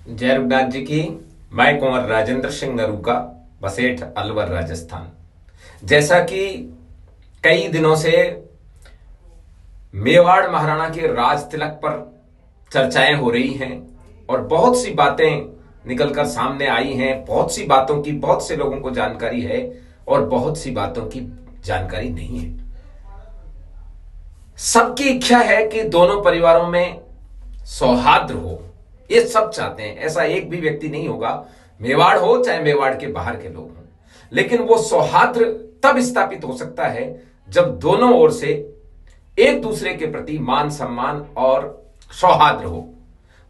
जय रघुनाथ जी की। मैं कुंवर राजेंद्र सिंह नरूका, बसेठ अलवर, राजस्थान। जैसा कि कई दिनों से मेवाड़ महाराणा के राज तिलक पर चर्चाएं हो रही हैं और बहुत सी बातें निकलकर सामने आई हैं। बहुत सी बातों की बहुत से लोगों को जानकारी है और बहुत सी बातों की जानकारी नहीं है। सबकी इच्छा है कि दोनों परिवारों में सौहार्द हो, ये सब चाहते हैं। ऐसा एक भी व्यक्ति नहीं होगा, मेवाड़ हो चाहे मेवाड़ के बाहर के लोग हों, लेकिन वो सौहार्द तब स्थापित हो सकता है जब दोनों ओर से एक दूसरे के प्रति मान सम्मान और सौहार्द हो।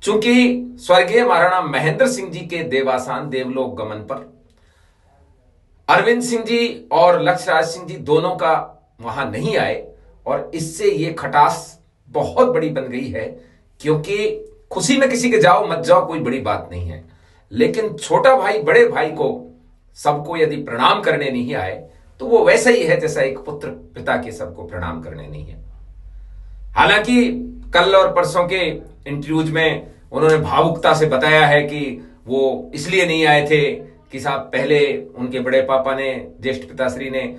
चूंकि स्वर्गीय महाराणा महेंद्र सिंह जी के देवासान देवलोक गमन पर अरविंद सिंह जी और लक्ष्यराज सिंह जी दोनों का वहां नहीं आए और इससे ये खटास बहुत बड़ी बन गई है। क्योंकि खुशी में किसी के जाओ मत जाओ कोई बड़ी बात नहीं है, लेकिन छोटा भाई बड़े भाई को सबको यदि प्रणाम करने नहीं आए तो वो वैसा ही है जैसा एक पुत्र पिता के सबको प्रणाम करने नहीं है। हालांकि कल और परसों के इंटरव्यूज में उन्होंने भावुकता से बताया है कि वो इसलिए नहीं आए थे कि साहब पहले उनके बड़े पापा ने, ज्येष्ठ पिताश्री ने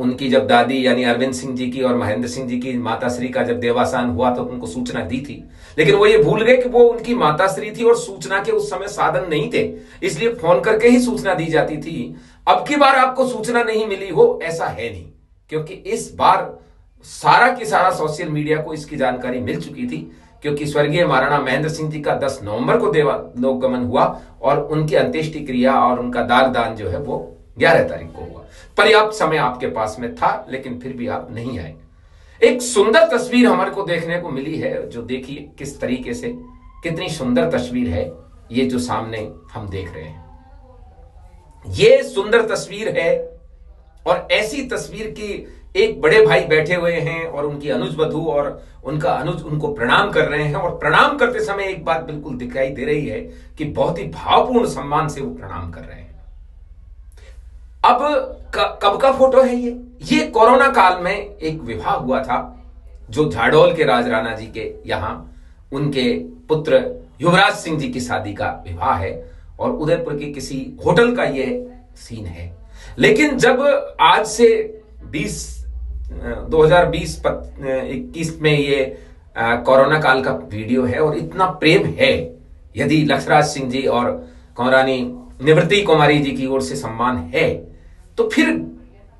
उनकी जब दादी यानी अरविंद सिंह जी की और महेंद्र सिंह जी की माताश्री का जब देवासान हुआ तो उनको सूचना दी थी, लेकिन वो ये भूल गए कि वो उनकी माताश्री थी और सूचना के उस समय साधन नहीं थे, इसलिए फोन करके ही सूचना दी जाती थी। अब की बार आपको सूचना नहीं मिली हो ऐसा है नहीं, क्योंकि इस बार सारा की सारा सोशल मीडिया को इसकी जानकारी मिल चुकी थी। क्योंकि स्वर्गीय महाराणा महेंद्र सिंह जी का 10 नवंबर को देवलोक गमन हुआ और उनकी अंत्येष्टि क्रिया और उनका दाग दान जो है वो 11 तारीख को हुआ। पर्याप्त समय आपके पास में था, लेकिन फिर भी आप नहीं आए। एक सुंदर तस्वीर हमारे को देखने को मिली है, जो देखिए किस तरीके से, कितनी सुंदर तस्वीर है ये जो सामने हम देख रहे हैं। ये सुंदर तस्वीर है और ऐसी तस्वीर की एक बड़े भाई बैठे हुए हैं और उनकी अनुज वधू और उनका अनुज उनको प्रणाम कर रहे हैं। और प्रणाम करते समय एक बात बिल्कुल दिखाई दे रही है कि बहुत ही भावपूर्ण सम्मान से वो प्रणाम कर रहे हैं। अब कब का फोटो है ये कोरोना काल में एक विवाह हुआ था जो झाडोल के राज राणा जी के यहां उनके पुत्र युवराज सिंह जी की शादी का विवाह है और उदयपुर के किसी होटल का ये सीन है। लेकिन जब आज से 2020-21 में ये कोरोना काल का वीडियो है और इतना प्रेम है, यदि लक्ष्यराज सिंह जी और कौरानी निवृत्ति कुमारी जी की ओर से सम्मान है तो फिर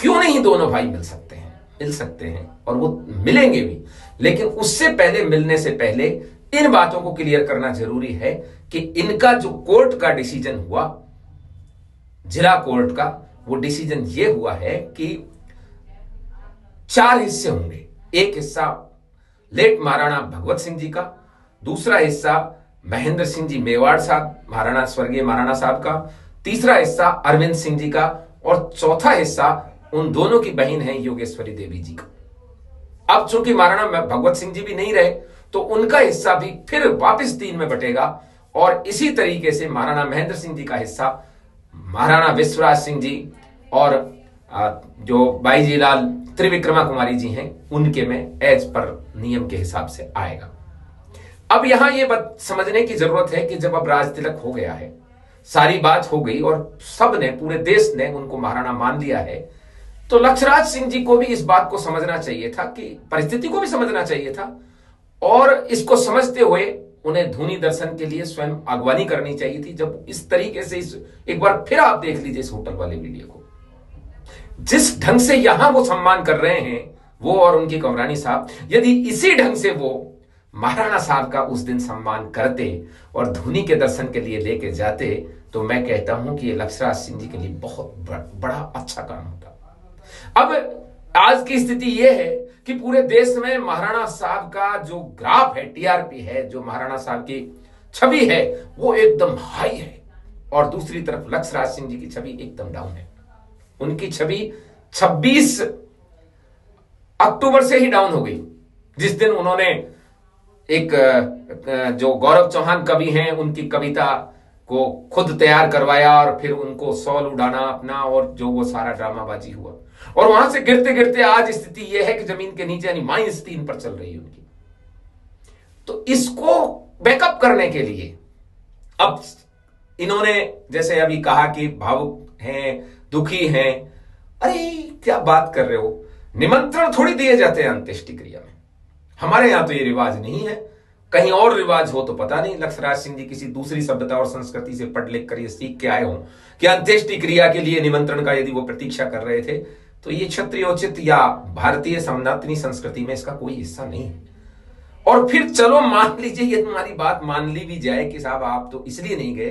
क्यों नहीं दोनों भाई मिल सकते हैं और वो मिलेंगे भी। लेकिन उससे पहले, मिलने से पहले इन बातों को क्लियर करना जरूरी है कि इनका जो कोर्ट का डिसीजन हुआ, जिला कोर्ट का, वो डिसीजन ये हुआ है कि 4 हिस्से होंगे। एक हिस्सा लेट महाराणा भगवत सिंह जी का, दूसरा हिस्सा महेंद्र सिंह जी मेवाड़ साहब, महाराणा स्वर्गीय महाराणा साहब का, तीसरा हिस्सा अरविंद सिंह जी का और चौथा हिस्सा उन दोनों की बहन है योगेश्वरी देवी जी का। अब चूंकि महाराणा भगवत सिंह जी भी नहीं रहे तो उनका हिस्सा भी फिर वापस 3 में बटेगा और इसी तरीके से महाराणा महेंद्र सिंह जी का हिस्सा महाराणा विश्वराज सिंह जी और जो बाईजी लाल त्रिविक्रमा कुमारी जी हैं उनके में एज पर नियम के हिसाब से आएगा। अब यहां यह बात समझने की जरूरत है कि जब अब राज तिलक हो गया है, सारी बात हो गई और सब ने, पूरे देश ने उनको महाराणा मान लिया है, तो लक्ष्यराज सिंह जी को भी इस बात को समझना चाहिए था, कि परिस्थिति को भी समझना चाहिए था और इसको समझते हुए उन्हें धूनी दर्शन के लिए स्वयं अगवानी करनी चाहिए थी। जब इस तरीके से एक बार फिर आप देख लीजिए इस होटल वाले वीडियो को, जिस ढंग से यहां वो सम्मान कर रहे हैं वो और उनकी कमरानी साहब, यदि इसी ढंग से वो महाराणा साहब का उस दिन सम्मान करते और धूनी के दर्शन के लिए लेके जाते तो मैं कहता हूं कि ये लक्ष्यराज सिंह जी के लिए बहुत बड़ा अच्छा काम होता। अब आज की स्थिति यह है कि पूरे देश में महाराणा साहब का जो ग्राफ है, टीआरपी है, जो महाराणा साहब की छवि है वो एकदम हाई है और दूसरी तरफ लक्ष्यराज सिंह जी की छवि एकदम डाउन है। उनकी छवि 26 अक्टूबर से ही डाउन हो गई, जिस दिन उन्होंने एक जो गौरव चौहान कवि हैं उनकी कविता को खुद तैयार करवाया और फिर उनको सॉल उड़ाना अपना और जो वो सारा ड्रामाबाजी हुआ और वहां से गिरते गिरते आज स्थिति यह है कि जमीन के नीचे यानी -3 पर चल रही है उनकी। तो इसको बैकअप करने के लिए अब इन्होंने जैसे अभी कहा कि भावुक हैं, दुखी हैं। अरे क्या बात कर रहे हो, निमंत्रण थोड़ी दिए जाते हैं अंत्येष्टि क्रिया में। हमारे यहां तो ये रिवाज नहीं है, कहीं और रिवाज हो तो पता नहीं। लक्ष्यराज सिंह जी किसी दूसरी सभ्यता और संस्कृति से पढ़ लिख कर ये सीख के आए हों कि अंत्येष्टि क्रिया के लिए निमंत्रण का यदि वो प्रतीक्षा कर रहे थे, तो ये क्षत्रियोचित या भारतीय सनातनी संस्कृति में इसका कोई हिस्सा नहीं है। और फिर चलो मान लीजिए ये तुम्हारी बात मान ली भी जाए कि साहब आप तो इसलिए नहीं गए,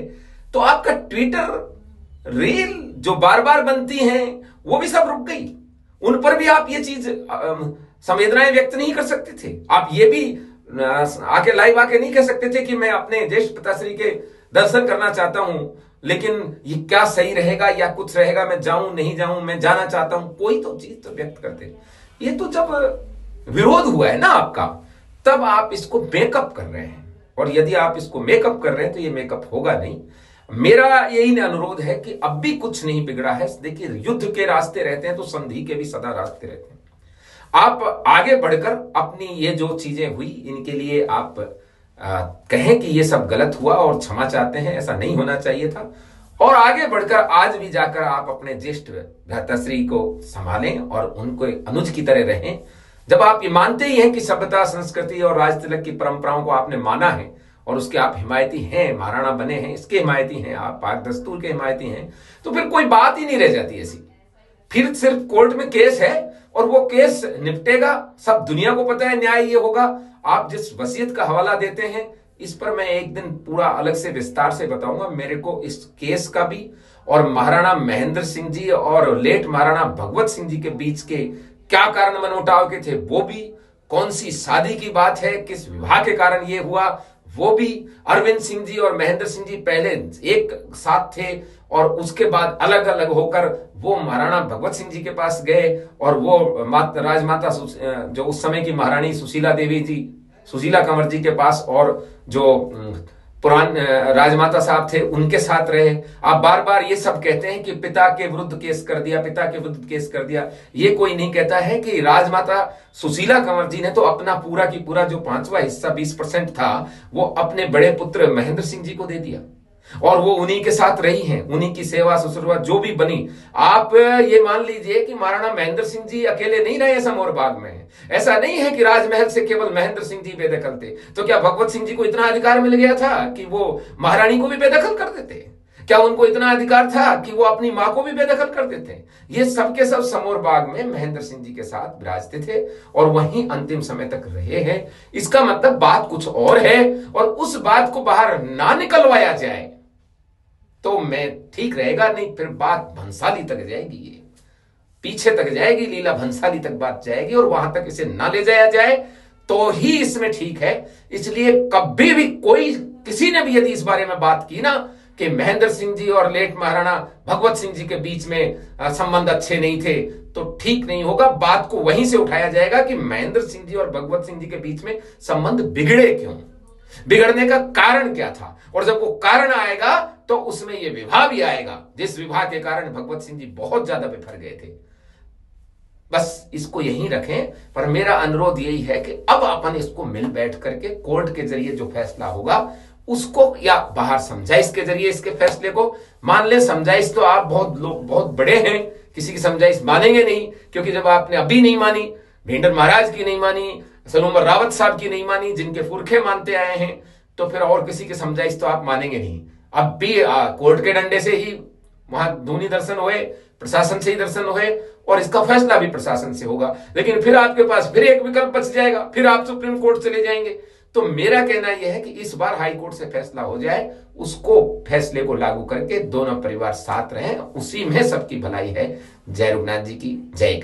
तो आपका ट्विटर रील जो बार बार बनती हैं वो भी सब रुक गई। उन पर भी आप ये चीज संवेदनाएं व्यक्त नहीं कर सकते थे। आप ये भी आके लाइव आके नहीं कह सकते थे कि मैं अपने ज्येष्ठ पिताश्री के दर्शन करना चाहता हूं, लेकिन ये क्या सही रहेगा या कुछ रहेगा, मैं जाऊं नहीं जाऊं, मैं जाना चाहता हूं, कोई तो चीज तो व्यक्त करते। ये तो जब विरोध हुआ है ना आपका, तब आप इसको मेकअप कर रहे हैं। और यदि आप इसको मेकअप कर रहे हैं तो ये मेकअप होगा नहीं। मेरा यही अनुरोध है कि अब भी कुछ नहीं बिगड़ा है। देखिए, युद्ध के रास्ते रहते हैं तो संधि के भी सदा रास्ते रहते हैं। आप आगे बढ़कर अपनी ये जो चीजें हुई इनके लिए आप कहें कि ये सब गलत हुआ और क्षमा चाहते हैं, ऐसा नहीं होना चाहिए था। और आगे बढ़कर आज भी जाकर आप अपने ज्येष्ठ भ्राताश्री को संभालें और उनको अनुज की तरह रहें। जब आप ये मानते ही हैं कि सभ्यता, संस्कृति और राज तिलक की परंपराओं को आपने माना है और उसके आप हिमायती हैं, महाराणा बने हैं, इसके हिमायती हैं, आप पाक दस्तूर के हिमायती हैं, तो फिर कोई बात ही नहीं रह जाती ऐसी। फिर सिर्फ कोर्ट में केस है और वो केस निपटेगा, सब दुनिया को पता है न्याय ये होगा। आप जिस वसीयत का हवाला देते हैं इस पर मैं एक दिन पूरा अलग से विस्तार से बताऊंगा। मेरे को इस केस का भी और महाराणा महेंद्र सिंह जी और लेट महाराणा भगवत सिंह जी के बीच के क्या कारण मनमुटाव के थे वो भी, कौन सी शादी की बात है, किस विवाह के कारण ये हुआ वो भी। अरविंद सिंह जी और महेंद्र सिंह जी पहले एक साथ थे और उसके बाद अलग अलग होकर वो महाराणा भगवत सिंह जी के पास गए और वो राजमाता जो उस समय की महारानी सुशीला देवी जी, सुशीला कंवर जी के पास, और जो पुरान राजमाता साहब थे उनके साथ रहे। आप बार बार ये सब कहते हैं कि पिता के विरुद्ध केस कर दिया, पिता के विरुद्ध केस कर दिया। ये कोई नहीं कहता है कि राजमाता सुशीला कंवर जी ने तो अपना पूरा की पूरा जो 5वां हिस्सा 20% था वो अपने बड़े पुत्र महेंद्र सिंह जी को दे दिया और वो उन्हीं के साथ रही हैं, उन्हीं की सेवा ससुरवा जो भी बनी। आप ये मान लीजिए कि महाराणा महेंद्र सिंह जी अकेले नहीं रहे समौर बाग में। ऐसा नहीं है कि राजमहल से केवल महेंद्र सिंह जी बेदखल थे। तो क्या भगवत सिंह जी को इतना अधिकार मिल गया था कि वो महारानी को भी बेदखल कर देते? क्या उनको इतना अधिकार था कि वो अपनी मां को भी बेदखल कर देते? ये सब के सब समौर बाग में महेंद्र सिंह जी के साथ विराजते थे और वहीं अंतिम समय तक रहे हैं। इसका मतलब बात कुछ और है और उस बात को बाहर ना निकलवाया जाए तो मैं ठीक रहेगा, नहीं फिर बात भंसाली तक जाएगी, ये पीछे तक जाएगी, लीला भंसाली तक बात जाएगी और वहां तक इसे ना ले जाया जाए तो ही इसमें ठीक है। इसलिए कभी भी कोई किसी ने भी यदि इस बारे में बात की ना कि महेंद्र सिंह जी और लेट महाराणा भगवत सिंह जी के बीच में संबंध अच्छे नहीं थे तो ठीक नहीं होगा। बात को वहीं से उठाया जाएगा कि महेंद्र सिंह जी और भगवत सिंह जी के बीच में संबंध बिगड़े क्यों, बिगड़ने का कारण क्या था। और जब वो कारण आएगा तो उसमें ये विवाह भी आएगा जिस विवाह के कारण भगवत सिंह जी बहुत ज्यादा बिफर गए थे। बस इसको यहीं रखें। पर मेरा अनुरोध यही है कि अब अपन इसको मिल बैठ करके कोर्ट के जरिए जो फैसला होगा उसको, या बाहर समझाइश के जरिए इसके फैसले को मान ले। समझाइश तो आप बहुत लोग बहुत बड़े हैं, किसी की समझाइश मानेंगे नहीं, क्योंकि जब आपने अभी नहीं मानी, भेंडर महाराज की नहीं मानी, सलूमर रावत साहब की नहीं मानी, जिनके पुरखे मानते आए हैं, तो फिर और किसी की समझाइश तो आप मानेंगे नहीं। अब भी कोर्ट के डंडे से ही वहां धूनी दर्शन हुए, प्रशासन से ही दर्शन हुए और इसका फैसला भी प्रशासन से होगा। लेकिन फिर आपके पास फिर एक विकल्प बच जाएगा, फिर आप सुप्रीम कोर्ट चले जाएंगे। तो मेरा कहना यह है कि इस बार हाई कोर्ट से फैसला हो जाए, उसको फैसले को लागू करके दोनों परिवार साथ रहें, उसी में सबकी भलाई है। जय रघुनाथ जी की जय।